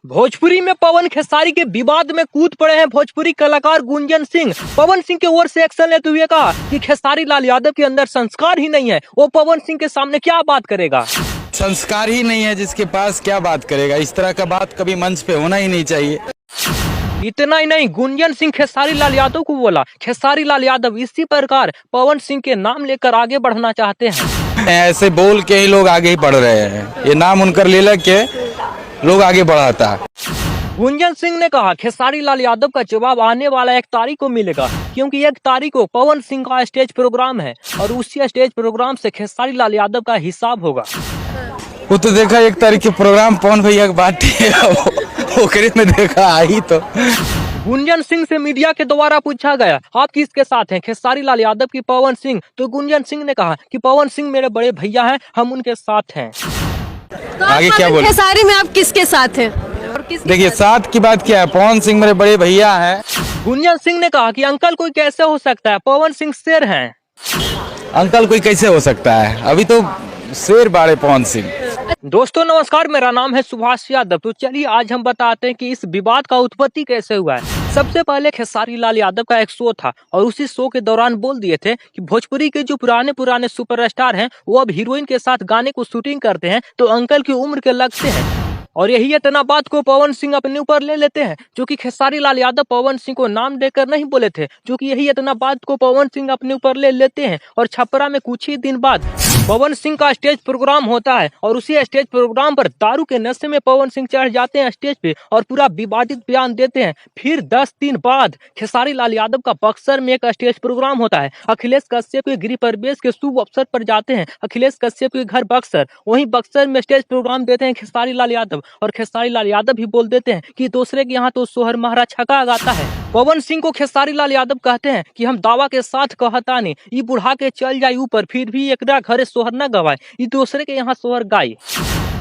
भोजपुरी में पवन खेसारी के विवाद में कूद पड़े हैं भोजपुरी कलाकार गुंजन सिंह। पवन सिंह के ओर से एक्शन लेते हुए कहा कि खेसारी लाल यादव के अंदर संस्कार ही नहीं है, वो पवन सिंह के सामने क्या बात करेगा। संस्कार ही नहीं है जिसके पास, क्या बात करेगा। इस तरह का बात कभी मंच पे होना ही नहीं चाहिए। इतना ही नहीं, गुंजन सिंह खेसारी लाल यादव को बोला खेसारी लाल यादव इसी प्रकार पवन सिंह के नाम लेकर आगे बढ़ना चाहते हैं। ऐसे बोल के ही लोग आगे ही बढ़ रहे हैं, ये नाम उनकर ले लग के लोग आगे बढ़ाता है। गुंजन सिंह ने कहा खेसारी लाल यादव का जवाब आने वाला 1 तारीख को मिलेगा, क्योंकि 1 तारीख को पवन सिंह का स्टेज प्रोग्राम है और उसी स्टेज प्रोग्राम से खेसारी लाल यादव का हिसाब होगा। वो तो देखा 1 तारीख के प्रोग्राम पवन भैया की बात ओकरे में देखा आई। तो गुंजन सिंह से मीडिया के द्वारा पूछा गया आप किसके साथ हैं, खेसारी लाल यादव की पवन सिंह, तो गुंजन सिंह ने कहा कि पवन सिंह मेरे बड़े भैया हैं, हम उनके साथ हैं। तो आगे क्या बोले? खेसारी में आप किसके साथ हैं और देखिए साथ की बात क्या है, पवन सिंह मेरे बड़े भैया हैं। गुंजन सिंह ने कहा कि अंकल कोई कैसे हो सकता है, पवन सिंह शेर हैं। अंकल कोई कैसे हो सकता है, अभी तो शेर बाड़े पवन सिंह। दोस्तों नमस्कार, मेरा नाम है सुभाष यादव। तो चलिए आज हम बताते हैं कि इस विवाद का उत्पत्ति कैसे हुआ है। सबसे पहले खेसारी लाल यादव का एक शो था और उसी शो के दौरान बोल दिए थे कि भोजपुरी के जो पुराने सुपरस्टार हैं वो अब हीरोइन के साथ गाने को शूटिंग करते हैं तो अंकल की उम्र के लगते हैं। और यही इतना बात को पवन सिंह अपने ऊपर ले लेते हैं, जो कि खेसारी लाल यादव पवन सिंह को नाम देकर नहीं बोले थे, जो कि यही इतना बात को पवन सिंह अपने ऊपर ले लेते हैं। और छपरा में कुछ ही दिन बाद पवन सिंह का स्टेज प्रोग्राम होता है और उसी स्टेज प्रोग्राम पर दारू के नशे में पवन सिंह चढ़ जाते हैं स्टेज पे और पूरा विवादित बयान देते हैं। फिर 10 दिन बाद खेसारी लाल यादव का बक्सर में एक स्टेज प्रोग्राम होता है। अखिलेश कश्यप के गृह प्रवेश के शुभ अवसर पर जाते हैं। अखिलेश कश्यप के घर बक्सर, वहीं बक्सर में स्टेज प्रोग्राम देते हैं खेसारी लाल यादव और खेसारी लाल यादव भी बोल देते हैं कि दूसरे के यहाँ तो सोहर महाराज छका गाता है। पवन सिंह को खेसारी लाल यादव कहते हैं कि हम दावा के साथ कहता नहीं, ये बुढ़ा के चल जाए ऊपर फिर भी एकरा घरे सोहर न गवाए, ये दूसरे के यहाँ सोहर गाय।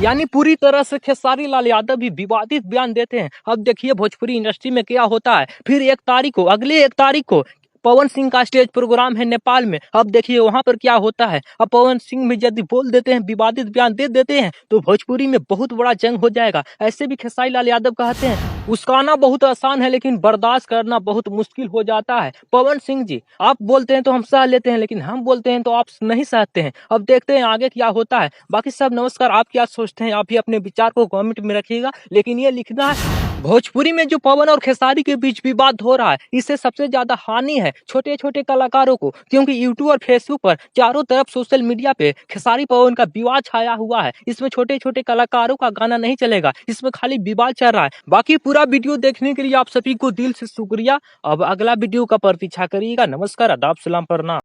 यानी पूरी तरह से खेसारी लाल यादव भी विवादित बयान देते हैं। अब देखिए भोजपुरी इंडस्ट्री में क्या होता है। फिर 1 तारीख को, अगले 1 तारीख को पवन सिंह का स्टेज प्रोग्राम है नेपाल में। अब देखिए वहां पर क्या होता है। अब पवन सिंह भी यदि बोल देते हैं, विवादित बयान दे देते हैं तो भोजपुरी में बहुत बड़ा जंग हो जाएगा। ऐसे भी खेसारी लाल यादव कहते हैं उसकाना बहुत आसान है लेकिन बर्दाश्त करना बहुत मुश्किल हो जाता है। पवन सिंह जी आप बोलते हैं तो हम सह लेते हैं, लेकिन हम बोलते हैं तो आप नहीं सहते हैं। अब देखते हैं आगे क्या होता है। बाकी सब नमस्कार, आप क्या सोचते हैं आप भी अपने विचार को कमेंट में रखिएगा। लेकिन ये लिखना है भोजपुरी में जो पवन और खेसारी के बीच विवाद हो रहा है, इससे सबसे ज्यादा हानि है छोटे छोटे कलाकारों को, क्योंकि यूट्यूब और फेसबुक पर चारों तरफ सोशल मीडिया पे खेसारी पवन का विवाद छाया हुआ है। इसमें छोटे छोटे कलाकारों का गाना नहीं चलेगा, इसमें खाली विवाद चल रहा है। बाकी पूरा वीडियो देखने के लिए आप सभी को दिल से शुक्रिया। अब अगला वीडियो का प्रतीक्षा करिएगा। नमस्कार, आदाब, सलाम, प्रणाम।